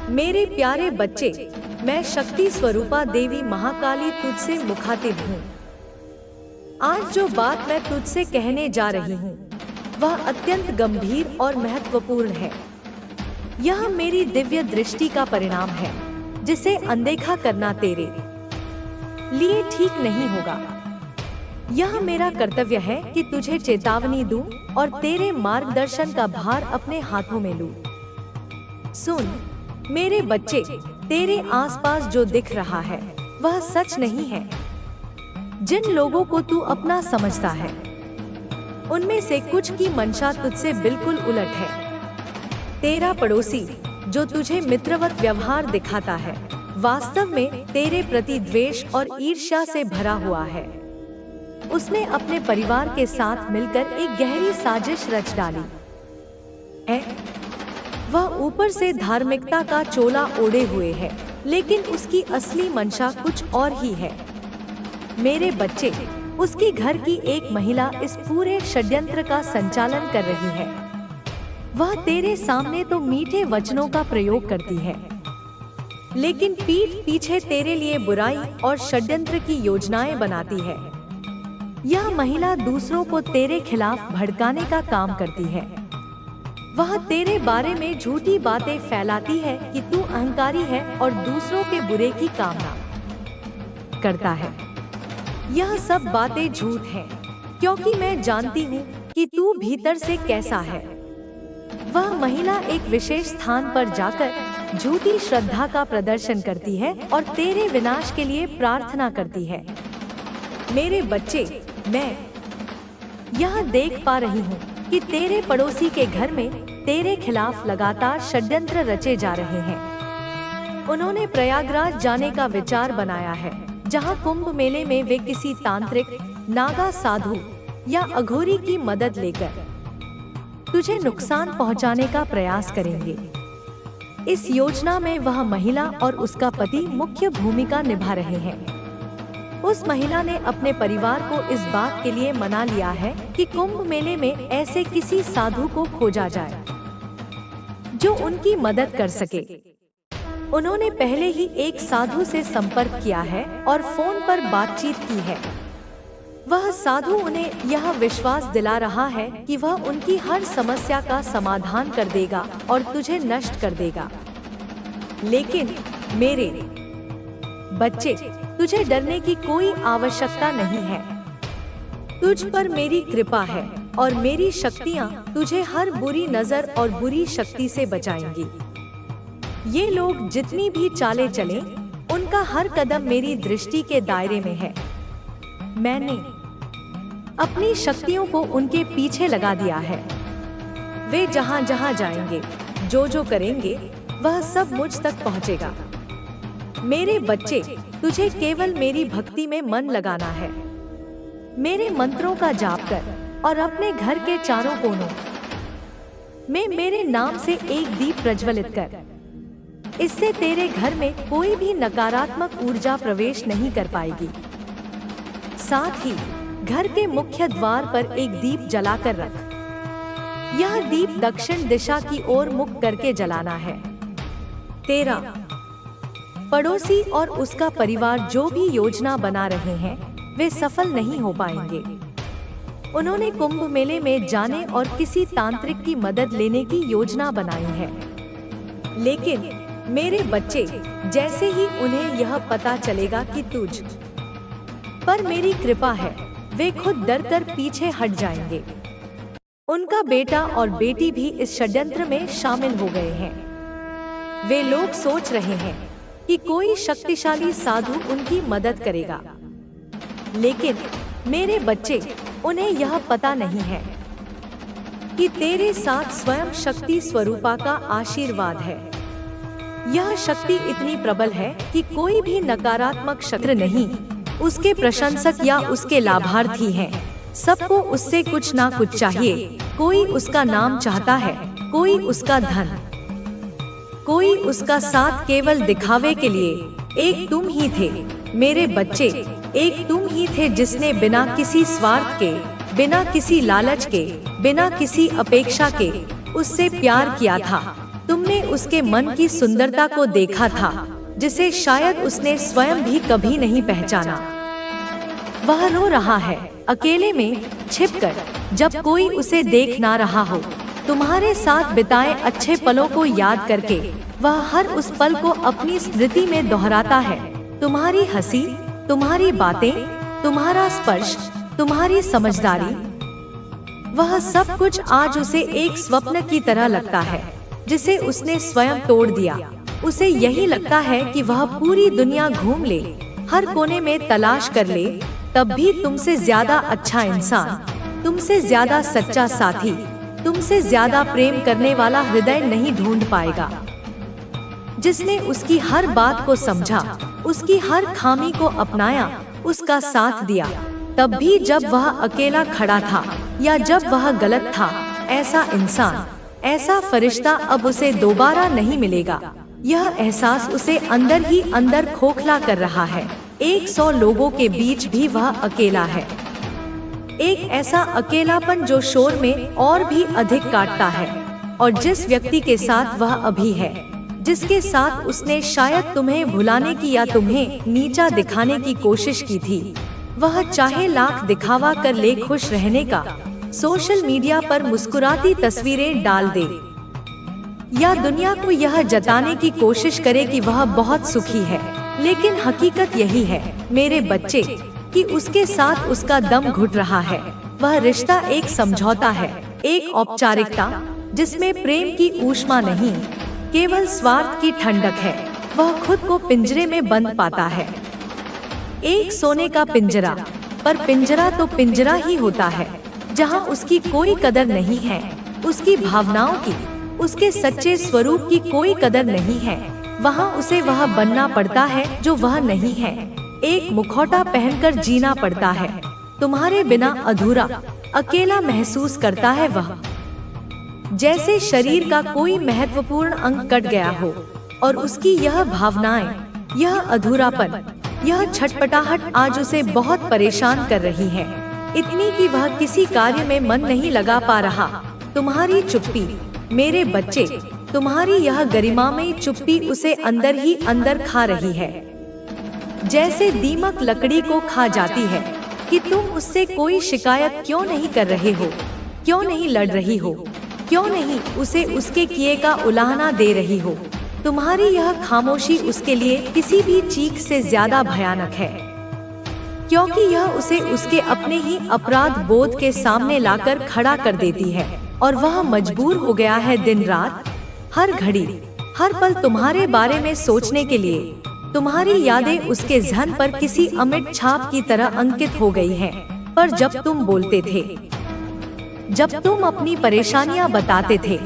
मेरे प्यारे बच्चे, मैं शक्ति स्वरूपा देवी महाकाली तुझसे मुखातिब हूँ। आज जो बात मैं तुझसे कहने जा रही हूँ, वह अत्यंत गंभीर और महत्वपूर्ण है। यह मेरी दिव्य दृष्टि का परिणाम है, जिसे अनदेखा करना तेरे लिए ठीक नहीं होगा। यह मेरा कर्तव्य है कि तुझे चेतावनी दूं और तेरे मार्गदर्शन का भार अपने हाथों में लूं। सुन मेरे बच्चे, तेरे आसपास जो दिख रहा है वह सच नहीं है। जिन लोगों को तू अपना समझता है, उनमें से कुछ की मंशा तुझसे बिल्कुल उलट है। तेरा पड़ोसी जो तुझे मित्रवत व्यवहार दिखाता है, वास्तव में तेरे प्रति द्वेष और ईर्ष्या से भरा हुआ है। उसने अपने परिवार के साथ मिलकर एक गहरी साजिश रच डाली है। वह ऊपर से धार्मिकता का चोला ओढ़े हुए है, लेकिन उसकी असली मंशा कुछ और ही है। मेरे बच्चे, उसकी घर की एक महिला इस पूरे षड्यंत्र का संचालन कर रही है। वह तेरे सामने तो मीठे वचनों का प्रयोग करती है, लेकिन पीठ पीछे तेरे लिए बुराई और षड्यंत्र की योजनाएं बनाती है। यह महिला दूसरों को तेरे खिलाफ भड़काने का काम करती है। वह तेरे बारे में झूठी बातें फैलाती है कि तू अहंकारी है और दूसरों के बुरे की कामना करता है। यह सब बातें झूठ हैं, क्योंकि मैं जानती हूँ कि तू भीतर से कैसा है। वह महिला एक विशेष स्थान पर जाकर झूठी श्रद्धा का प्रदर्शन करती है और तेरे विनाश के लिए प्रार्थना करती है। मेरे बच्चे, मैं यह देख पा रही हूँ कि तेरे पड़ोसी के घर में तेरे खिलाफ लगातार षड्यंत्र रचे जा रहे हैं। उन्होंने प्रयागराज जाने का विचार बनाया है, जहां कुंभ मेले में वे किसी तांत्रिक, नागा साधु या अघोरी की मदद लेकर तुझे नुकसान पहुंचाने का प्रयास करेंगे। इस योजना में वह महिला और उसका पति मुख्य भूमिका निभा रहे हैं। उस महिला ने अपने परिवार को इस बात के लिए मना लिया है कि कुंभ मेले में ऐसे किसी साधु को खोजा जाए जो उनकी मदद कर सके। उन्होंने पहले ही एक साधु से संपर्क किया है और फोन पर बातचीत की है। वह साधु उन्हें यह विश्वास दिला रहा है कि वह उनकी हर समस्या का समाधान कर देगा और तुझे नष्ट कर देगा। लेकिन मेरे बच्चे, तुझे डरने की कोई आवश्यकता नहीं है। तुझ पर मेरी कृपा है और मेरी शक्तियाँ तुझे हर बुरी नजर और बुरी शक्ति से बचाएंगी। ये लोग जितनी भी चालें चलें, उनका हर कदम मेरी दृष्टि के दायरे में है। मैंने अपनी शक्तियों को उनके पीछे लगा दिया है। वे जहाँ जहाँ जाएंगे, जो जो करेंगे, वह सब मुझ तक पहुँचेगा। मेरे बच्चे, तुझे केवल मेरी भक्ति में मन लगाना है। मेरे मंत्रों का जाप कर और अपने घर के चारों कोनों में मेरे नाम से एक दीप प्रज्वलित कर। इससे तेरे घर में कोई भी नकारात्मक ऊर्जा प्रवेश नहीं कर पाएगी। साथ ही घर के मुख्य द्वार पर एक दीप जलाकर रख। यह दीप दक्षिण दिशा की ओर मुख करके जलाना है। तेरा पड़ोसी और उसका परिवार जो भी योजना बना रहे हैं, वे सफल नहीं हो पाएंगे। उन्होंने कुंभ मेले में जाने और किसी तांत्रिक की मदद लेने की योजना बनाई है। लेकिन मेरे बच्चे, जैसे ही उन्हें यह पता चलेगा कि तुझ पर मेरी कृपा है, वे खुद डरकर पीछे हट जाएंगे। उनका बेटा और बेटी भी इस षड्यंत्र में शामिल हो गए हैं। वे लोग सोच रहे हैं कि कोई शक्तिशाली साधु उनकी मदद करेगा, लेकिन मेरे बच्चे, उन्हें यह पता नहीं है कि तेरे साथ स्वयं शक्ति स्वरूपा का आशीर्वाद है। यह शक्ति इतनी प्रबल है कि कोई भी नकारात्मक शक्ति नहीं, उसके प्रशंसक या उसके लाभार्थी हैं। सबको उससे कुछ ना कुछ चाहिए। कोई उसका नाम चाहता है, कोई उसका धन, कोई उसका साथ केवल दिखावे के लिए। एक तुम ही थे मेरे बच्चे, एक तुम ही थे जिसने बिना किसी स्वार्थ के, बिना किसी लालच के, बिना किसी अपेक्षा के उससे प्यार किया था। तुमने उसके मन की सुंदरता को देखा था, जिसे शायद उसने स्वयं भी कभी नहीं पहचाना। वह रो रहा है, अकेले में छिपकर, जब कोई उसे देख ना रहा हो। तुम्हारे साथ बिताए अच्छे पलों को याद करके वह हर उस पल को अपनी स्मृति में दोहराता है। तुम्हारी हंसी, तुम्हारी बातें, तुम्हारा स्पर्श, तुम्हारी समझदारी, वह सब कुछ आज उसे एक स्वप्न की तरह लगता है, जिसे उसने स्वयं तोड़ दिया। उसे यही लगता है कि वह पूरी दुनिया घूम ले, हर कोने में तलाश कर ले, तब भी तुमसे ज्यादा अच्छा इंसान, तुमसे ज्यादा सच्चा साथी, तुमसे ज्यादा प्रेम करने वाला हृदय नहीं ढूंढ पाएगा, जिसने उसकी हर बात को समझा, उसकी हर खामी को अपनाया, उसका साथ दिया, तब भी जब वह अकेला खड़ा था या जब वह गलत था। ऐसा इंसान, ऐसा फरिश्ता अब उसे दोबारा नहीं मिलेगा। यह एहसास उसे अंदर ही अंदर खोखला कर रहा है। 100 लोगों के बीच भी वह अकेला है। एक ऐसा अकेलापन जो शोर में और भी अधिक काटता है। और जिस व्यक्ति के साथ वह अभी है, जिसके साथ उसने शायद तुम्हें भुलाने की या तुम्हें नीचा दिखाने की कोशिश की थी, वह चाहे लाख दिखावा कर ले खुश रहने का, सोशल मीडिया पर मुस्कुराती तस्वीरें डाल दे, या दुनिया को यह जताने की कोशिश करे कि वह बहुत सुखी है, लेकिन हकीकत यही है मेरे बच्चे कि उसके साथ उसका दम घुट रहा है। वह रिश्ता एक समझौता है, एक औपचारिकता, जिसमें प्रेम की ऊष्मा नहीं, केवल स्वार्थ की ठंडक है। वह खुद को पिंजरे में बंद पाता है, एक सोने का पिंजरा, पर पिंजरा तो पिंजरा ही होता है, जहां उसकी कोई कदर नहीं है, उसकी भावनाओं की, उसके सच्चे स्वरूप की कोई कदर नहीं है। वहां उसे वह बनना पड़ता है जो वह नहीं है। एक मुखौटा पहनकर जीना पड़ता है, तुम्हारे बिना अधूरा, अकेला महसूस करता है वह, जैसे शरीर का कोई महत्वपूर्ण अंग कट गया हो। और उसकी यह भावनाएं, यह अधूरापन, यह छटपटाहट आज उसे बहुत परेशान कर रही है, इतनी कि वह किसी कार्य में मन नहीं लगा पा रहा। तुम्हारी चुप्पी मेरे बच्चे, तुम्हारी यह गरिमामयी चुप्पी उसे अंदर ही अंदर खा रही है, जैसे दीमक लकड़ी को खा जाती है। कि तुम उससे कोई शिकायत क्यों नहीं कर रहे हो, क्यों नहीं लड़ रही हो, क्यों नहीं उसे उसके किए का उलाहना दे रही हो। तुम्हारी यह खामोशी उसके लिए किसी भी चीख से ज्यादा भयानक है, क्योंकि यह उसे उसके अपने ही अपराध बोध के सामने लाकर खड़ा कर देती है। और वह मजबूर हो गया है दिन रात, हर घड़ी, हर पल तुम्हारे बारे में सोचने के लिए। तुम्हारी यादें उसके ज़हन पर किसी अमिट छाप की तरह अंकित हो गई हैं। पर जब तुम बोलते थे, जब तुम अपनी परेशानियां बताते थे,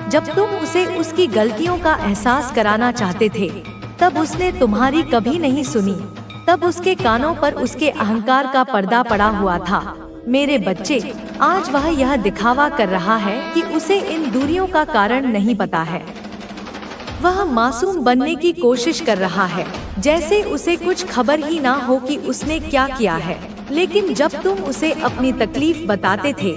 जब तुम उसे उसकी गलतियों का एहसास कराना चाहते थे, तब उसने तुम्हारी कभी नहीं सुनी। तब उसके कानों पर उसके अहंकार का पर्दा पड़ा हुआ था। मेरे बच्चे, आज वह यह दिखावा कर रहा है कि उसे इन दूरियों का कारण नहीं पता है। वह मासूम बनने की कोशिश कर रहा है, जैसे उसे कुछ खबर ही ना हो कि उसने क्या किया है। लेकिन जब तुम उसे अपनी तकलीफ बताते थे,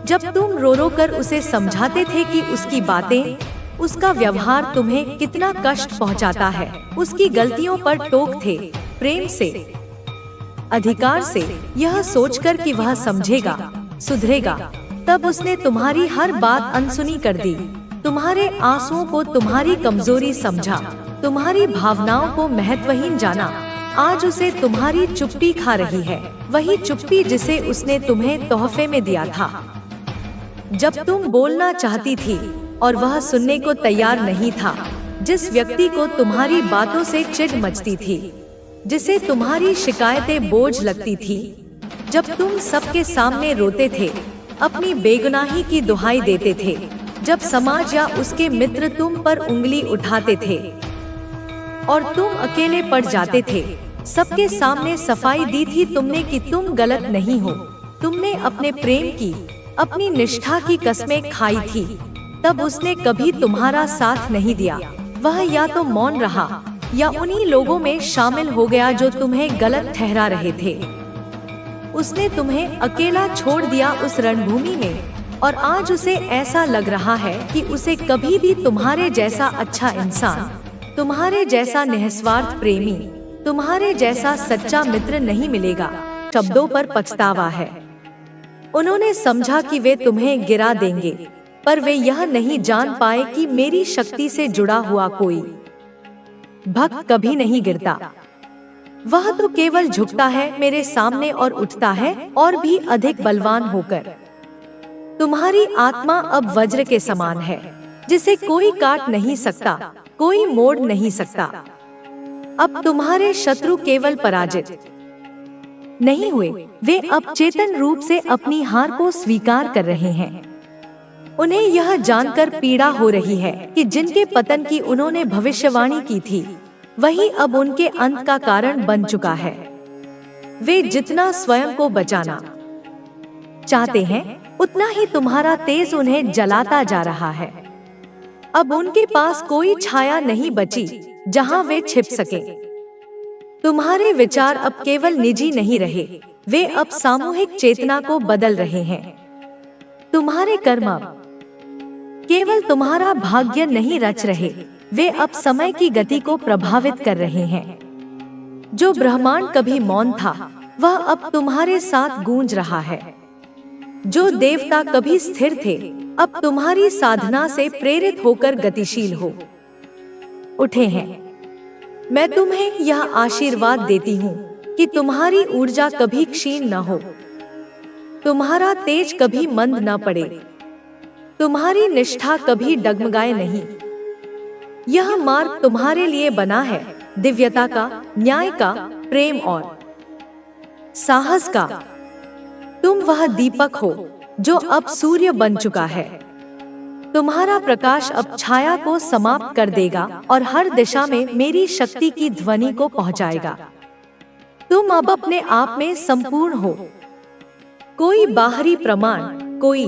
जब तुम रो रो कर उसे समझाते थे कि उसकी बातें, उसका व्यवहार तुम्हें कितना कष्ट पहुंचाता है, उसकी गलतियों पर टोक थे, प्रेम से, अधिकार से, यह सोचकर कि वह समझेगा, सुधरेगा, तब उसने तुम्हारी हर बात अनसुनी कर दी। तुम्हारे आंसुओं को तुम्हारी कमजोरी समझा, तुम्हारी भावनाओं को महत्वहीन जाना। आज उसे तुम्हारी चुप्पी खा रही है, वही चुप्पी जिसे उसने तुम्हें तोहफे में दिया था। जब तुम बोलना चाहती थी और वह सुनने को तैयार नहीं था, जिस व्यक्ति को तुम्हारी बातों से चिढ़ मचती थी, जिसे तुम्हारी शिकायतें बोझ लगती थी, जब तुम सबके सामने रोते थे, अपनी बेगुनाही की दुहाई देते थे, जब समाज या उसके मित्र तुम पर उंगली उठाते थे और तुम अकेले पड़ जाते थे, सबके सामने सफाई दी थी तुमने कि तुम गलत नहीं हो। तुमने अपने प्रेम की, अपनी निष्ठा की कस्में खाई थी, तब उसने कभी तुम्हारा साथ नहीं दिया। वह या तो मौन रहा या उन्हीं लोगों में शामिल हो गया जो तुम्हें गलत ठहरा रहे थे। उसने तुम्हें अकेला छोड़ दिया उस रणभूमि में, और आज उसे ऐसा लग रहा है कि उसे कभी भी तुम्हारे जैसा अच्छा इंसान, तुम्हारे जैसा निस्वार्थ प्रेमी, तुम्हारे जैसा सच्चा मित्र नहीं मिलेगा। शब्दों पर पछतावा है। उन्होंने समझा कि वे तुम्हें गिरा देंगे, पर वे यह नहीं जान पाए कि मेरी शक्ति से जुड़ा हुआ कोई भक्त कभी नहीं गिरता। वह तो केवल झुकता है मेरे सामने और उठता है और भी अधिक बलवान होकर। तुम्हारी आत्मा अब वज्र के समान है, जिसे कोई काट नहीं सकता, कोई मोड़ नहीं सकता। अब तुम्हारे शत्रु केवल पराजित नहीं हुए, वे अब चेतन रूप से अपनी हार को स्वीकार कर रहे हैं। उन्हें यह जानकर पीड़ा हो रही है कि जिनके पतन की उन्होंने भविष्यवाणी की थी, वही अब उनके अंत का कारण बन चुका है। वे जितना स्वयं को बचाना चाहते हैं, उतना ही तुम्हारा तेज उन्हें जलाता जा रहा है। अब उनके पास कोई छाया नहीं बची जहां वे छिप सके। तुम्हारे विचार अब केवल निजी नहीं रहे, वे अब सामूहिक चेतना को बदल रहे हैं। तुम्हारे कर्म केवल तुम्हारा भाग्य नहीं रच रहे, वे अब समय की गति को प्रभावित कर रहे हैं। जो ब्रह्मांड कभी मौन था, वह अब तुम्हारे साथ गूंज रहा है। जो देवता कभी स्थिर थे, अब तुम्हारी साधना से प्रेरित होकर गतिशील हो उठे हैं। मैं तुम्हें यह आशीर्वाद देती हूँ कि तुम्हारी ऊर्जा कभी क्षीण न हो, तुम्हारा तेज कभी मंद न पड़े, तुम्हारी निष्ठा कभी डगमगाए नहीं। यह मार्ग तुम्हारे लिए बना है, दिव्यता का, न्याय का, प्रेम और साहस का। तुम वह दीपक हो जो अब सूर्य बन चुका है। तुम्हारा प्रकाश अब छाया को समाप्त कर देगा और हर दिशा में मेरी शक्ति की ध्वनि को पहुंचाएगा। तुम अब अपने आप में संपूर्ण हो। कोई बाहरी प्रमाण, कोई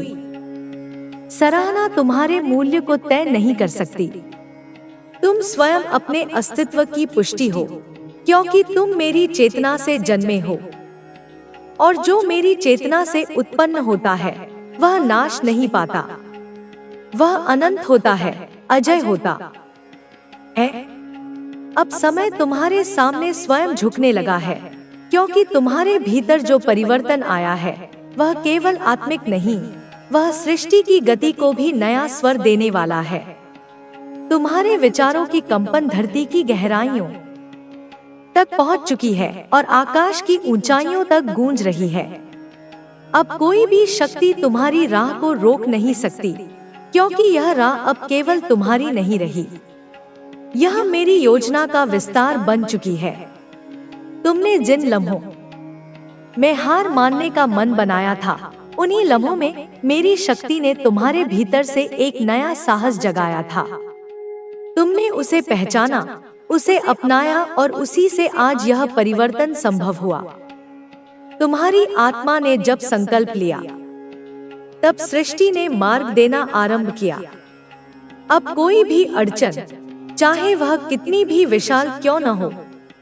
सराहना तुम्हारे मूल्य को तय नहीं कर सकती। तुम स्वयं अपने अस्तित्व की पुष्टि हो, क्योंकि तुम मेरी चेतना से जन्मे हो। और जो मेरी चेतना से उत्पन्न होता है, वह नाश नहीं पाता, वह अनंत होता है, अजय होता है। अब समय तुम्हारे सामने स्वयं झुकने लगा है, क्योंकि तुम्हारे भीतर जो परिवर्तन आया है, वह केवल आत्मिक नहीं, वह सृष्टि की गति को भी नया स्वर देने वाला है। तुम्हारे विचारों की कंपन धरती की गहराइयों तक पहुंच चुकी है और आकाश की ऊंचाइयों तक गूंज रही है। अब कोई भी शक्ति तुम्हारी राह को रोक नहीं सकती, क्योंकि यह राह अब केवल तुम्हारी नहीं रही, यह मेरी योजना का विस्तार बन चुकी है। तुमने जिन लम्हों में हार मानने का मन बनाया था, उन्हीं लम्हों में मेरी शक्ति ने तुम्हारे भीतर से एक नया साहस जगाया था। तुमने उसे पहचाना, उसे अपनाया और उसी से आज यह परिवर्तन संभव हुआ। तुम्हारी आत्मा ने जब संकल्प लिया, तब सृष्टि ने मार्ग देना आरंभ किया। अब कोई भी अड़चन, चाहे वह कितनी भी विशाल क्यों न हो,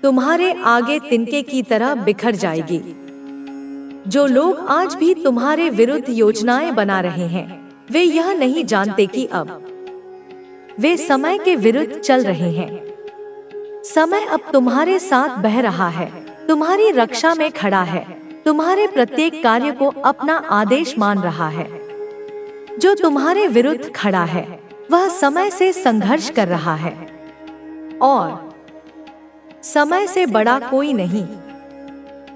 तुम्हारे आगे तिनके की तरह बिखर जाएगी। जो लोग आज भी तुम्हारे विरुद्ध योजनाएं बना रहे हैं, वे यह नहीं जानते कि अब वे समय के विरुद्ध चल रहे हैं। समय अब तुम्हारे साथ बह रहा है, तुम्हारी रक्षा में खड़ा है, तुम्हारे प्रत्येक कार्य को अपना आदेश मान रहा है। जो तुम्हारे विरुद्ध खड़ा है, वह समय से संघर्ष कर रहा है, और समय से बड़ा कोई नहीं।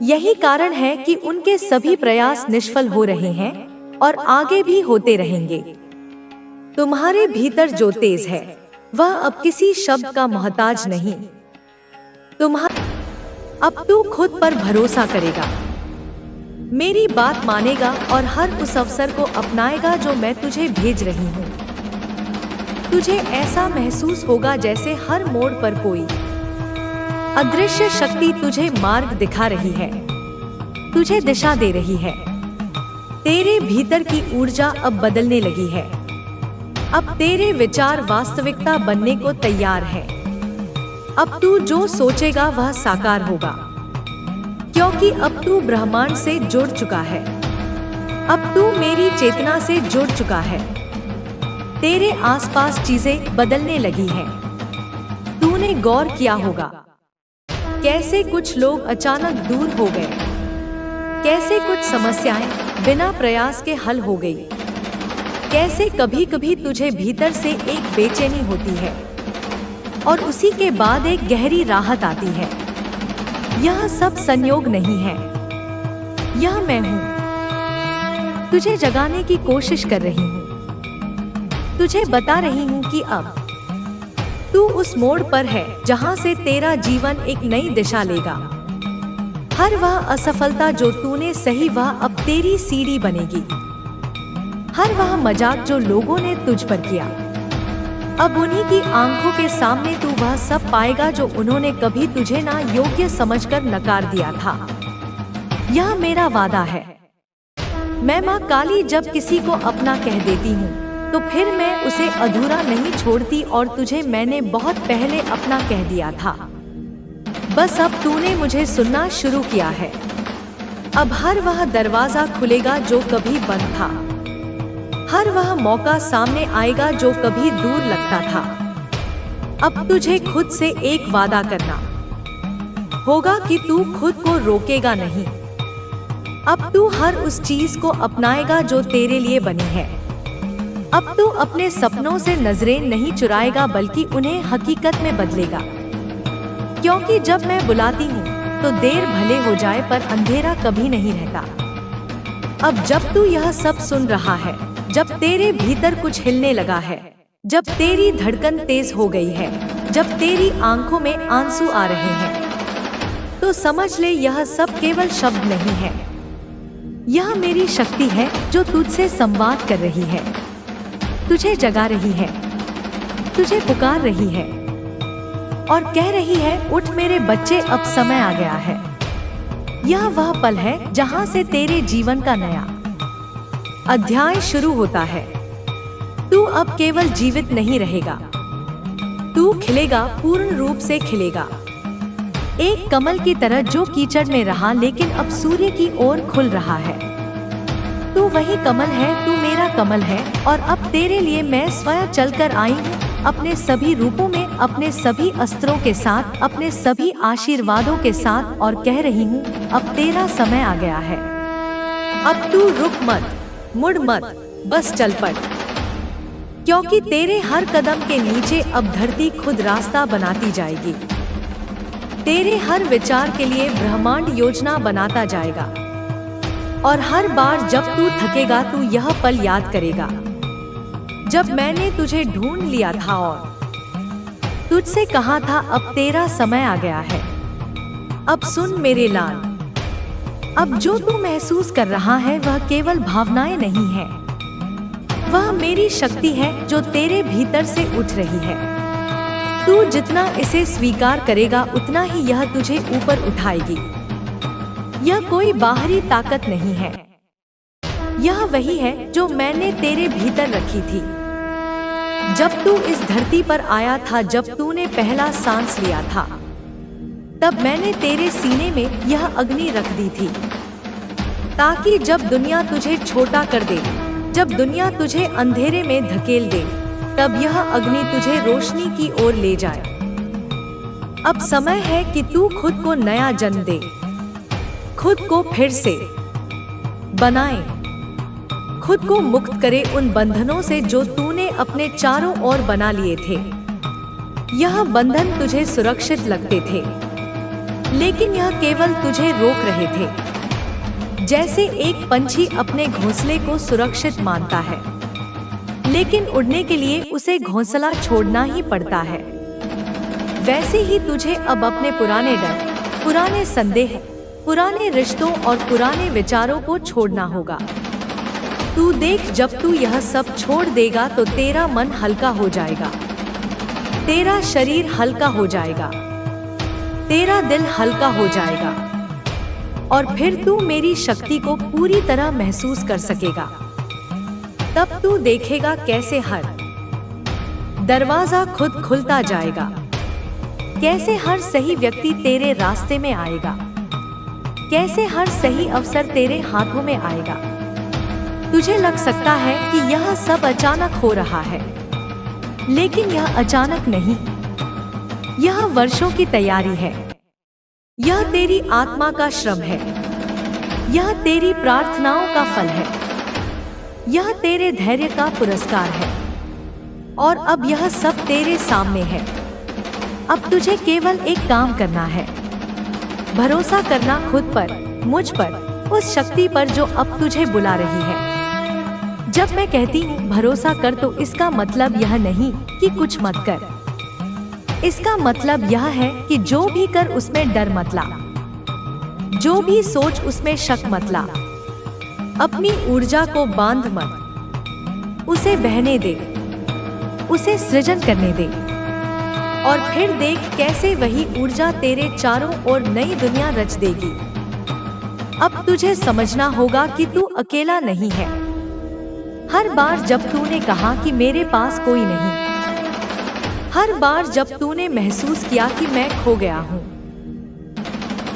यही कारण है कि उनके सभी प्रयास निष्फल हो रहे हैं और आगे भी होते रहेंगे। तुम्हारे भीतर जो तेज है, वह अब किसी शब्द का मोहताज नहीं। अब तू खुद पर भरोसा करेगा, मेरी बात मानेगा और हर उस अवसर को अपनाएगा जो मैं तुझे भेज रही हूँ। तुझे ऐसा महसूस होगा जैसे हर मोड़ पर कोई अदृश्य शक्ति तुझे मार्ग दिखा रही है, तुझे दिशा दे रही है। तेरे भीतर की ऊर्जा अब बदलने लगी है। अब तेरे विचार वास्तविकता बनने को तैयार है। अब तू जो सोचेगा वह साकार होगा, क्योंकि अब तू ब्रह्मांड से जुड़ चुका है। अब तू मेरी चेतना से जुड़ चुका है। तेरे आसपास चीजें बदलने लगी हैं। तूने गौर किया होगा कैसे कुछ लोग अचानक दूर हो गए, कैसे कुछ समस्याएं बिना प्रयास के हल हो गई, कैसे कभी कभी तुझे भीतर से एक बेचैनी होती है और उसी के बाद एक गहरी राहत आती है। यह सब संयोग नहीं है, यह मैं हूँ। तुझे जगाने की कोशिश कर रही हूँ, तुझे बता रही हूँ कि अब तू उस मोड़ पर है जहाँ से तेरा जीवन एक नई दिशा लेगा। हर वह असफलता जो तूने सही वह अब तेरी सीढ़ी बनेगी। हर वह मजाक जो लोगों ने तुझ पर किया, अब उन्हीं की आंखों के सामने तू वह सब पाएगा जो उन्होंने कभी तुझे ना योग्य समझकर नकार दिया था। यह मेरा वादा है। मैं माँ काली जब किसी को अपना कह देती हूँ तो फिर मैं उसे अधूरा नहीं छोड़ती और तुझे मैंने बहुत पहले अपना कह दिया था। बस अब तूने मुझे सुनना शुरू किया है। अब हर वह दरवाजा खुलेगा जो कभी बंद था, हर वह मौका सामने आएगा जो कभी दूर लगता था। अब तुझे खुद से एक वादा करना होगा कि तू खुद को रोकेगा नहीं। अब तू हर उस चीज को अपनाएगा जो तेरे लिए बनी है। अब तू अपने सपनों से नजरें नहीं चुराएगा बल्कि उन्हें हकीकत में बदलेगा। क्योंकि जब मैं बुलाती हूँ तो देर भले हो जाए पर अंधेरा कभी नहीं रहता। अब जब तू यह सब सुन रहा है, जब तेरे भीतर कुछ हिलने लगा है, जब तेरी धड़कन तेज हो गई है, जब तेरी आंखों में आंसू आ रहे हैं, तो समझ ले यह सब केवल शब्द नहीं है। यह मेरी शक्ति है जो तुझसे संवाद कर रही है, तुझे जगा रही है, तुझे पुकार रही है और कह रही है उठ मेरे बच्चे, अब समय आ गया है। यह वह पल है जहां से तेरे जीवन का नया अध्याय शुरू होता है। तू अब केवल जीवित नहीं रहेगा, तू खिलेगा, पूर्ण रूप से खिलेगा। एक कमल की तरह जो कीचड़ में रहा लेकिन अब सूर्य की ओर खुल रहा है। तू वही कमल है, तू मेरा कमल है और अब तेरे लिए मैं स्वयं चलकर आई हूँ, अपने सभी रूपों में, अपने सभी अस्त्रों के साथ, अपने सभी आशीर्वादों के साथ और कह रही हूँ अब तेरा समय आ गया है। अब तू रुक मत, मुड़ मत, बस चल पड़। क्योंकि तेरे हर कदम के नीचे अब धरती खुद रास्ता बनाती जाएगी। तेरे हर विचार के लिए ब्रह्मांड योजना बनाता जाएगा और हर बार जब तू थकेगा तू यह पल याद करेगा जब मैंने तुझे ढूंढ लिया था और तुझसे कहा था अब तेरा समय आ गया है। अब सुन मेरे लाल, अब जो तू महसूस कर रहा है वह केवल भावनाएं नहीं है, वह मेरी शक्ति है जो तेरे भीतर से उठ रही है। तू जितना इसे स्वीकार करेगा उतना ही यह तुझे ऊपर उठाएगी। यह कोई बाहरी ताकत नहीं है, यह वही है जो मैंने तेरे भीतर रखी थी। जब तू इस धरती पर आया था, जब तूने पहला सांस लिया था, तब मैंने तेरे सीने में यह अग्नि रख दी थी ताकि जब दुनिया तुझे छोटा कर दे, जब दुनिया तुझे अंधेरे में धकेल दे, तब यह अग्नि तुझे रोशनी की ओर ले जाए। अब समय है कि तू खुद को नया जन्म दे, खुद को फिर से बनाए, खुद को मुक्त करे उन बंधनों से जो तूने अपने चारों ओर बना लिए थे। यह बंधन तुझे सुरक्षित लगते थे, लेकिन यह केवल तुझे रोक रहे थे। जैसे एक पंछी अपने घोंसले को सुरक्षित मानता है, लेकिन उड़ने के लिए उसे घोंसला छोड़ना ही पड़ता है, वैसे ही तुझे अब अपने पुराने डर, पुराने संदेह, पुराने रिश्तों और पुराने विचारों को छोड़ना होगा। तू देख, जब तू यह सब छोड़ देगा तो तेरा मन हल्का हो जाएगा, तेरा शरीर हल्का हो जाएगा, तेरा दिल हल्का हो जाएगा और फिर तू मेरी शक्ति को पूरी तरह महसूस कर सकेगा। तब तू देखेगा कैसे हर दरवाजा खुद खुलता जाएगा, कैसे हर सही व्यक्ति तेरे रास्ते में आएगा, कैसे हर सही अवसर तेरे हाथों में आएगा। तुझे लग सकता है कि यह सब अचानक हो रहा है, लेकिन यह अचानक नहीं। यह वर्षों की तैयारी है। यह तेरी आत्मा का श्रम है। यह तेरी प्रार्थनाओं का फल है। यह तेरे धैर्य का पुरस्कार है। और अब यह सब तेरे सामने है। अब तुझे केवल एक काम करना है, भरोसा करना खुद पर, मुझ पर, उस शक्ति पर जो अब तुझे बुला रही है। जब मैं कहती हूँ भरोसा कर, तो इसका मतलब यह नहीं कि कुछ मत कर। इसका मतलब यह है कि जो भी कर उसमें डर मत ला, जो भी सोच उसमें शक मत ला। अपनी ऊर्जा को बांध मत, उसे बहने दे, उसे सृजन करने दे। और फिर देख कैसे वही ऊर्जा तेरे चारों ओर नई दुनिया रच देगी। अब तुझे समझना होगा कि तू अकेला नहीं है। हर बार जब तूने कहा कि मेरे पास कोई नहीं, हर बार जब तूने महसूस किया कि मैं खो गया हूँ,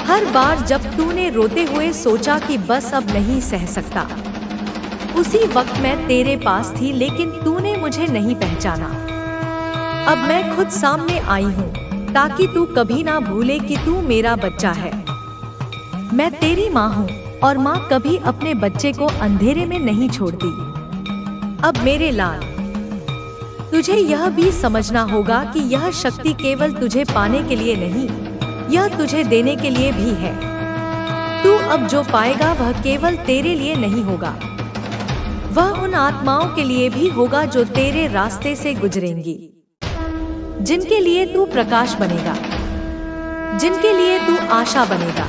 हर बार जब तूने रोते हुए सोचा कि बस अब नहीं सह सकता, उसी वक्त मैं तेरे पास थी, लेकिन तूने मुझे नहीं पहचाना। अब मैं खुद सामने आई हूँ ताकि तू कभी ना भूले कि तू मेरा बच्चा है। मैं तेरी माँ हूँ और माँ कभी अपने बच्चे को अंधेरे में नहीं छोड़ती। अब मेरे लाल, तुझे यह भी समझना होगा कि यह शक्ति केवल तुझे पाने के लिए नहीं, यह तुझे देने के लिए भी है। तू अब जो पाएगा वह केवल तेरे लिए नहीं होगा, वह उन आत्माओं के लिए भी होगा जो तेरे रास्ते से गुजरेंगी, जिनके लिए तू प्रकाश बनेगा, जिनके लिए तू आशा बनेगा।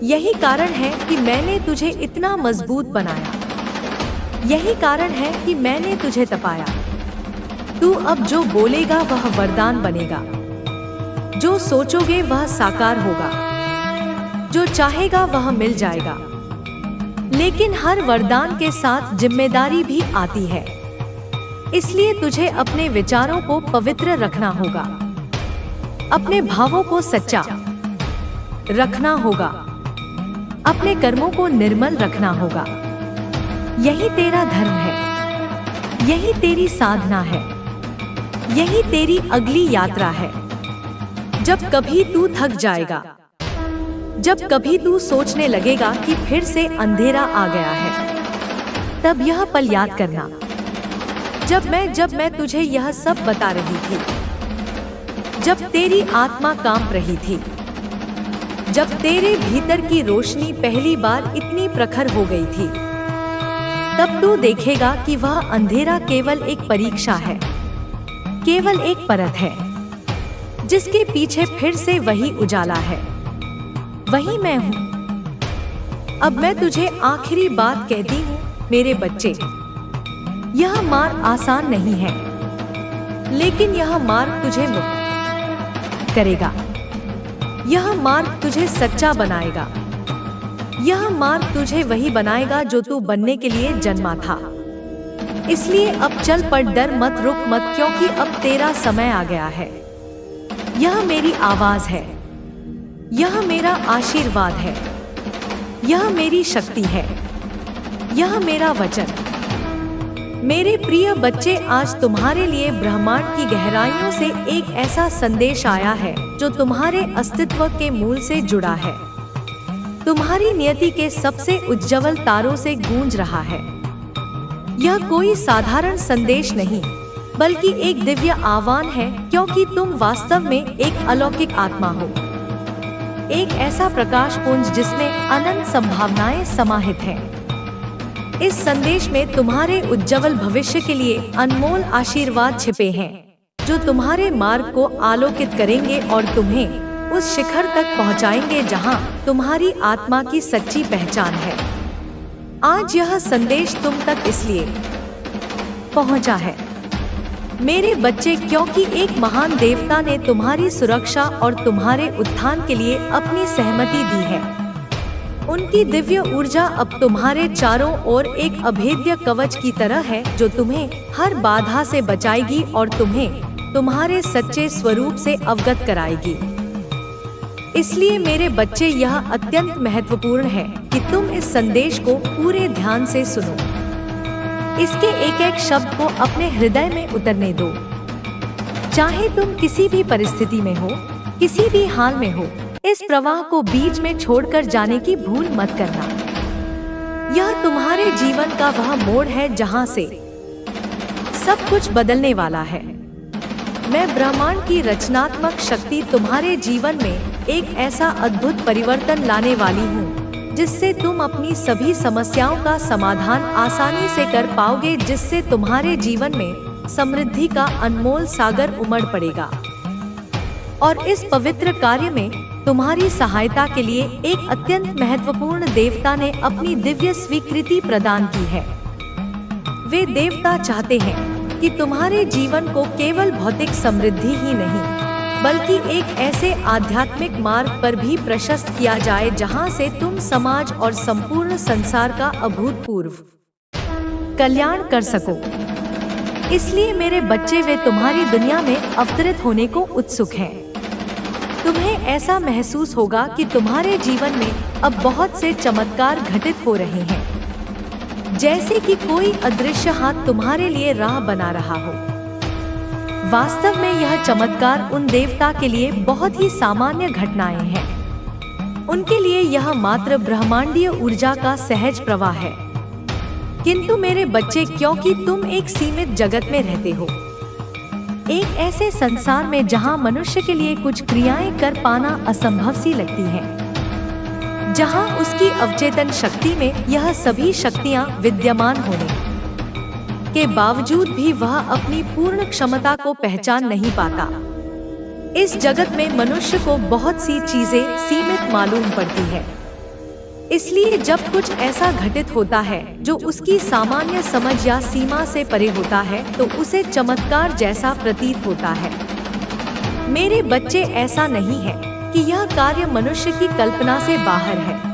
यही कारण है कि मैंने तुझे इतना मजबूत बनाया। यही कारण है कि मैंने तुझे तपाया। तू अब जो बोलेगा वह वरदान बनेगा, जो सोचोगे वह साकार होगा, जो चाहेगा वह मिल जाएगा। लेकिन हर वरदान के साथ जिम्मेदारी भी आती है, इसलिए तुझे अपने विचारों को पवित्र रखना होगा, अपने भावों को सच्चा रखना होगा, अपने कर्मों को निर्मल रखना होगा। यही तेरा धर्म है, यही तेरी साधना है, यही तेरी अगली यात्रा है। जब कभी तू थक जाएगा, जब कभी तू सोचने लगेगा कि फिर से अंधेरा आ गया है, तब यह पल याद करना, जब मैं तुझे यह सब बता रही थी, जब तेरी आत्मा कांप रही थी, जब तेरे भीतर की रोशनी पहली बार इतनी प्रखर हो गई थी, तब तू देखेगा कि वह अंधेरा केवल एक परीक्षा है, केवल एक परत है, जिसके पीछे फिर से वही उजाला है, वही मैं हूँ। अब मैं तुझे आखिरी बात कहती हूँ, मेरे बच्चे, यह मार्ग आसान नहीं है, लेकिन यह मार्ग तुझे मुक्त करेगा। यह मार्ग तुझे सच्चा बनाएगा। यह मार्ग तुझे वही बनाएगा जो तू बनने के लिए जन्मा था। इसलिए अब चल पड़, डर मत, रुक मत, क्योंकि अब तेरा समय आ गया है। यह मेरी आवाज है, यह मेरा आशीर्वाद है, यह मेरी शक्ति है, यह मेरा वचन। मेरे प्रिय बच्चे, आज तुम्हारे लिए ब्रह्मांड की गहराइयों से एक ऐसा संदेश आया है जो तुम्हारे अस्तित्व के मूल से जुड़ा है, तुम्हारी नियति के सबसे उज्जवल तारों से गूंज रहा है। यह कोई साधारण संदेश नहीं, बल्कि एक दिव्य आह्वान है, क्योंकि तुम वास्तव में एक अलौकिक आत्मा हो, एक ऐसा प्रकाश पुंज जिसमें अनंत संभावनाएं समाहित हैं। इस संदेश में तुम्हारे उज्जवल भविष्य के लिए अनमोल आशीर्वाद छिपे हैं, जो तुम्हारे मार्ग को आलोकित करेंगे और तुम्हें उस शिखर तक पहुंचाएंगे जहां तुम्हारी आत्मा की सच्ची पहचान है। आज यह संदेश तुम तक इसलिए पहुंचा है, मेरे बच्चे, क्योंकि एक महान देवता ने तुम्हारी सुरक्षा और तुम्हारे उत्थान के लिए अपनी सहमति दी है। उनकी दिव्य ऊर्जा अब तुम्हारे चारों ओर एक अभेद्य कवच की तरह है, जो तुम्हें हर बाधा से बचाएगी और तुम्हें तुम्हारे सच्चे स्वरूप से अवगत कराएगी। इसलिए मेरे बच्चे, यह अत्यंत महत्वपूर्ण है कि तुम इस संदेश को पूरे ध्यान से सुनो। इसके एक एक शब्द को अपने हृदय में उतरने दो। चाहे तुम किसी भी परिस्थिति में हो, किसी भी हाल में हो, इस प्रवाह को बीच में छोड़कर जाने की भूल मत करना। यह तुम्हारे जीवन का वह मोड़ है जहां से सब कुछ बदलने वाला है। मैं ब्रह्मांड की रचनात्मक शक्ति तुम्हारे जीवन में एक ऐसा अद्भुत परिवर्तन लाने वाली हूँ जिससे तुम अपनी सभी समस्याओं का समाधान आसानी से कर पाओगे, जिससे तुम्हारे जीवन में समृद्धि का अनमोल सागर उमड़ पड़ेगा। और इस पवित्र कार्य में तुम्हारी सहायता के लिए एक अत्यंत महत्वपूर्ण देवता ने अपनी दिव्य स्वीकृति प्रदान की है। वे देवता चाहते हैं कि तुम्हारे जीवन को केवल भौतिक समृद्धि ही नहीं, बल्कि एक ऐसे आध्यात्मिक मार्ग पर भी प्रशस्त किया जाए जहां से तुम समाज और संपूर्ण संसार का अभूतपूर्व कल्याण कर सको। इसलिए मेरे बच्चे, वे तुम्हारी दुनिया में अवतरित होने को उत्सुक हैं। तुम्हें ऐसा महसूस होगा कि तुम्हारे जीवन में अब बहुत से चमत्कार घटित हो रहे हैं, जैसे कि कोई अदृश्य हाथ तुम्हारे लिए राह बना रहा हो। वास्तव में यह चमत्कार उन देवता के लिए बहुत ही सामान्य घटनाएं हैं। उनके लिए यह मात्र ब्रह्मांडीय ऊर्जा का सहज प्रवाह है। किंतु मेरे बच्चे, क्योंकि तुम एक सीमित जगत में रहते हो, एक ऐसे संसार में जहां मनुष्य के लिए कुछ क्रियाएं कर पाना असंभव सी लगती हैं, जहां उसकी अवचेतन शक्ति में यह सभी शक्तियां विद्यमान होने के बावजूद भी वह अपनी पूर्ण क्षमता को पहचान नहीं पाता। इस जगत में मनुष्य को बहुत सी चीजें सीमित मालूम पड़ती है। इसलिए जब कुछ ऐसा घटित होता है जो उसकी सामान्य समझ या सीमा से परे होता है, तो उसे चमत्कार जैसा प्रतीत होता है। मेरे बच्चे, ऐसा नहीं है कि यह कार्य मनुष्य की कल्पना से बाहर है।